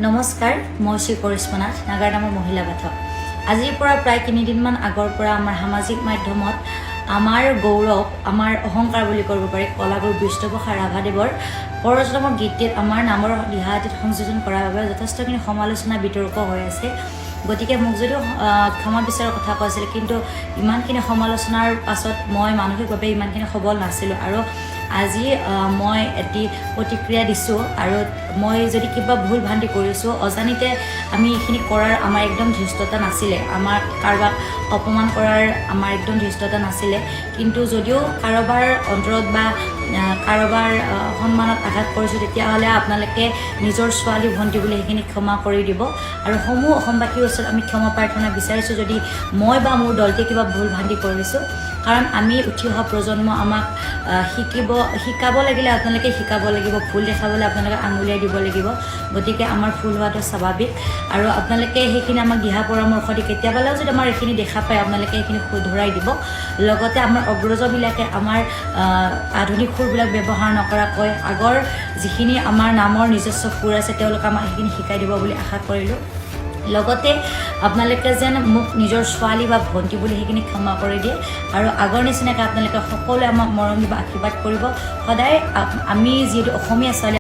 নমস্কাৰ মই শ্ৰী কৰিশ্মা নাথ নাগাৰ নামৰ মহিলা গাথক আজিৰ পৰা প্ৰায় 3 দিনমান আগৰ পৰা আমাৰ সামাজিক মাধ্যমত আমাৰ গৌৰৱ আমাৰ অহংকাৰ বুলি কৰিব পাৰি কলাগুৰু বিষ্ণুপ্ৰসাদ ৰাভাদেৱৰ পৰজন্মৰ গীতটিত আমাৰ নামৰ দিহাটিত সংযোজন কৰাৰ বাবে যথেষ্টখিনি সমালোচনা বিতৰ্ক হৈ আছে গতিকে মোক যদিও ক্ষমা বিচাৰৰ কথা কৈছিল কিন্তু ইমানখিনি সমালোচনাৰ পাছত মই মানসিকভাৱে ইমানখিনি সবল নাছিলোঁ আৰু আজি মই এটি প্ৰতিক্ৰিয়া দিছোঁ আৰু মই যদি কিবা ভুল ভ্ৰান্তি কৰিছোঁ অজানিতে আমি এইখিনি কৰাৰ আমাৰ একদম ধৃষ্টতা নাছিলে আমাৰ কাৰোবাক অপমান কৰাৰ আমাৰ একদম ধৃষ্টতা নাছিলে কিন্তু যদিও কাৰোবাৰ অন্তৰত বা কাৰোবাৰ সন্মানত আঘাত কৰিছোঁ তেতিয়াহ'লে আপোনালোকে নিজৰ ছোৱালী ভণ্টি বুলি সেইখিনি ক্ষমা কৰি দিব আৰু সমূহ অসমবাসীৰ ওচৰত আমি ক্ষমা প্ৰাৰ্থনা বিচাৰিছোঁ যদি মই বা মোৰ দলটোৱে কিবা ভুল ভ্ৰান্তি কৰিছোঁ কাৰণ আমি উঠি অহা প্ৰজন্ম আমাক শিকাব লাগিলে আপোনালোকে শিকাব লাগিব ভুল দেখাবলৈ আপোনালোকে আঙুলিয়াই দিব লাগিব গতিকে আমাৰ ভুল হোৱাটো স্বাভাৱিক আৰু আপোনালোকে সেইখিনি আমাক দিহা পৰামৰ্শ দি কেতিয়াবালেও যদি আমাৰ এইখিনি দেখা পায় আপোনালোকে এইখিনি শুধৰাই দিব লগতে আমাৰ অগ্ৰজবিলাকে আমাৰ আধুনিক সুৰবিলাক ব্যৱহাৰ নকৰাকৈ আগৰ যিখিনি আমাৰ নামৰ নিজস্ব সুৰ আছে তেওঁলোকে আমাক সেইখিনি শিকাই দিব বুলি আশা কৰিলোঁ লগতে আপোনালোকে যেন মোক নিজৰ ছোৱালী বা ভণ্টি বুলি সেইখিনি ক্ষমা কৰি দিয়ে আৰু আগৰ নিচিনাকৈ আপোনালোকে সকলোৱে আমাক মৰম দিব আশীৰ্বাদ কৰিব সদায় আমি যিহেতু অসমীয়া ছোৱালী